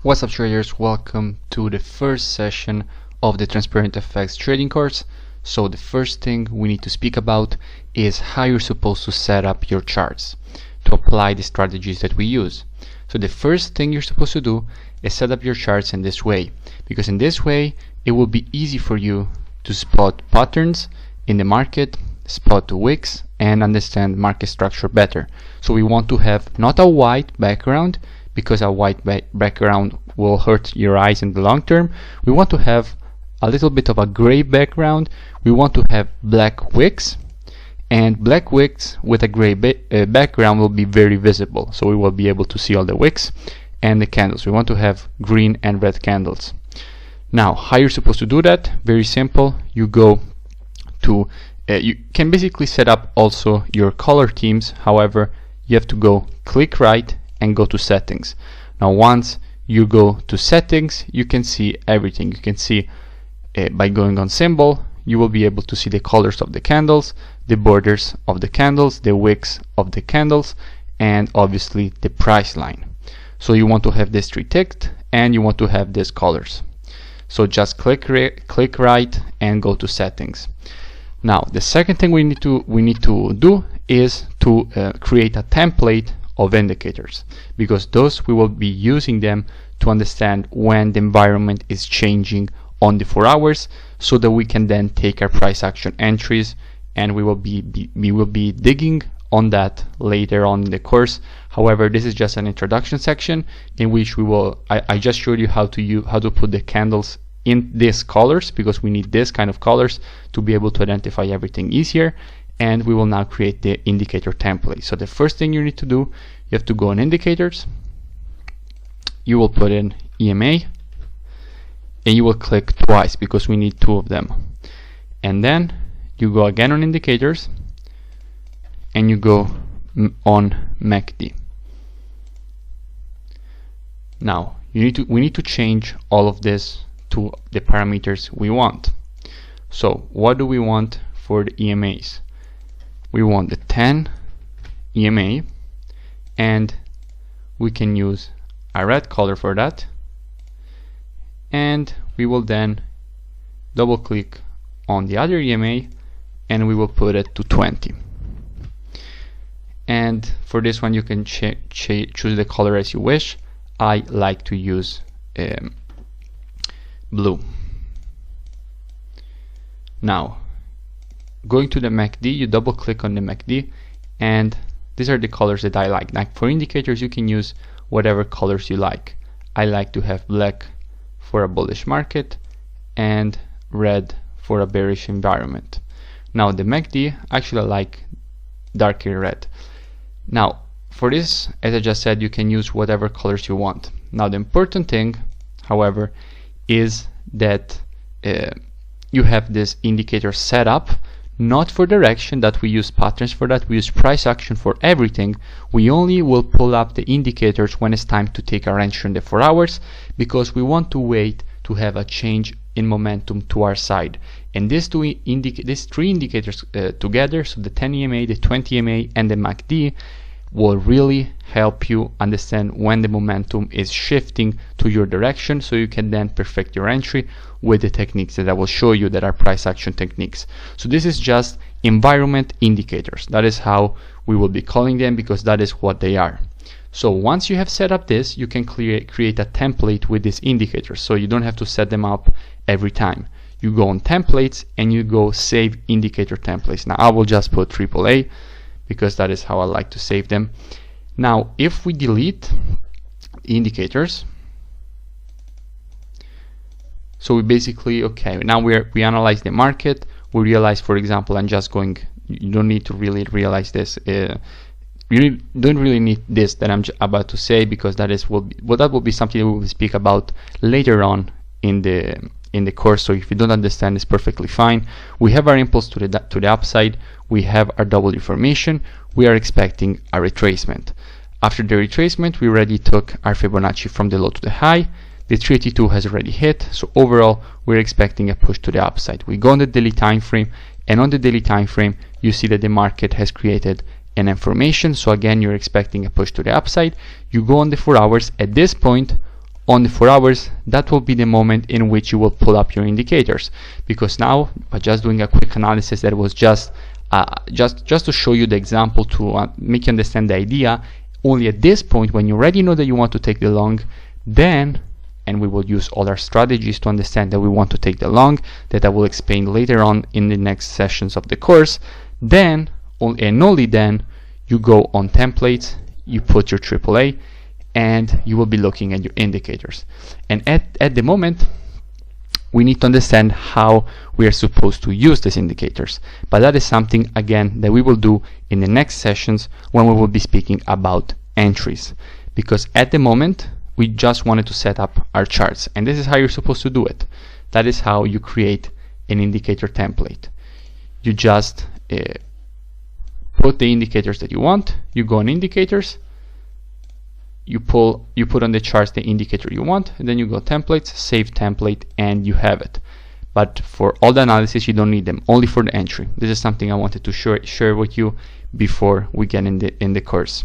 What's up traders, welcome to the first session of the Transparent FX trading course. So the first thing we need to speak about is how you're supposed to set up your charts to apply the strategies that we use. So the first thing you're supposed to do is set up your charts in this way, because in this way it will be easy for you to spot patterns in the market, spot the wicks, and understand market structure better. So we want to have not a white background, because a white background will hurt your eyes in the long term. We want to have a little bit of a gray background. We want to have black wicks, and black wicks with a gray background will be very visible, so we will be able to see all the wicks and the candles. We want to have green and red candles. Now, how you're supposed to do that? Very simple. You go to you can basically set up also your color themes. However, you have to go click right and go to settings. Now once you go to settings, you can see everything. You can see by going on symbol, you will be able to see the colors of the candles, the borders of the candles, the wicks of the candles, and obviously the price line. So you want to have this three ticked, and you want to have these colors. So just click right and go to settings. Now the second thing we need to do is to create a template of indicators, because those we will be using them to understand when the environment is changing on the 4 hours, so that we can then take our price action entries, and we will be digging on that later on in the course. However, this is just an introduction section in which we will I just showed you how to put the candles in these colors, because we need this kind of colors to be able to identify everything easier. And we will now create the indicator template. So the first thing you need to do, you have to go on indicators, you will put in EMA, and you will click twice because we need 2 of them. And then you go again on indicators, and you go on MACD. Now we need to change all of this to the parameters we want. So what do we want for the EMAs? We want the 10 EMA, and we can use a red color for that, and we will then double click on the other EMA and we will put it to 20. And for this one you can choose the color as you wish. I like to use blue. Now going to the MACD, you double click on the MACD, and these are the colors that I like. Like for indicators, you can use whatever colors you like. I like to have black for a bullish market and red for a bearish environment. Now the MACD, actually I like darker red. Now for this, as I just said, you can use whatever colors you want. Now the important thing, however, is that you have this indicator set up, not for direction, that we use patterns for that. We use price action for everything. We only will pull up the indicators when it's time to take our entry in the 4 hours, because we want to wait to have a change in momentum to our side. And these three indicators together, so the 10 EMA, the 20 EMA, and the MACD, will really help you understand when the momentum is shifting to your direction, so you can then perfect your entry with the techniques that I will show you that are price action techniques. So this is just environment indicators. That is how we will be calling them, because that is what they are. So once you have set up this, you can create a template with these indicators, so you don't have to set them up every time. You go on templates and you go save indicator templates. Now I will just put AAA, because that is how I like to save them. Now if we delete indicators, so we basically, okay, now we analyze the market. We realize, for example, I'm just going, you don't need to really realize this, you don't really need this that I'm about to say, because that will be something that we will speak about later on in the course. So if you don't understand, it's perfectly fine. We have our impulse to the upside, we have our double information, we are expecting a retracement. After the retracement, we already took our Fibonacci from the low to the high. The 382 has already hit, so overall we're expecting a push to the upside. We go on the daily time frame, and on the daily time frame you see that the market has created an information. So again, you're expecting a push to the upside. You go on the 4 hours. At this point, on the 4 hours, that will be the moment in which you will pull up your indicators, because now by just doing a quick analysis that was just to show you the example, to make you understand the idea, only at this point when you already know that you want to take the long, then, and we will use all our strategies to understand that we want to take the long, that I will explain later on in the next sessions of the course, then and only then you go on templates, you put your AAA, and you will be looking at your indicators. And at the moment, we need to understand how we are supposed to use these indicators. But that is something, again, that we will do in the next sessions when we will be speaking about entries. Because at the moment, we just wanted to set up our charts. And this is how you're supposed to do it. That is how you create an indicator template. You just put the indicators that you want. You go on indicators. You put on the charts the indicator you want, and then you go templates, save template, and you have it. But for all the analysis, you don't need them, only for the entry. This is something I wanted to share with you before we get in the course.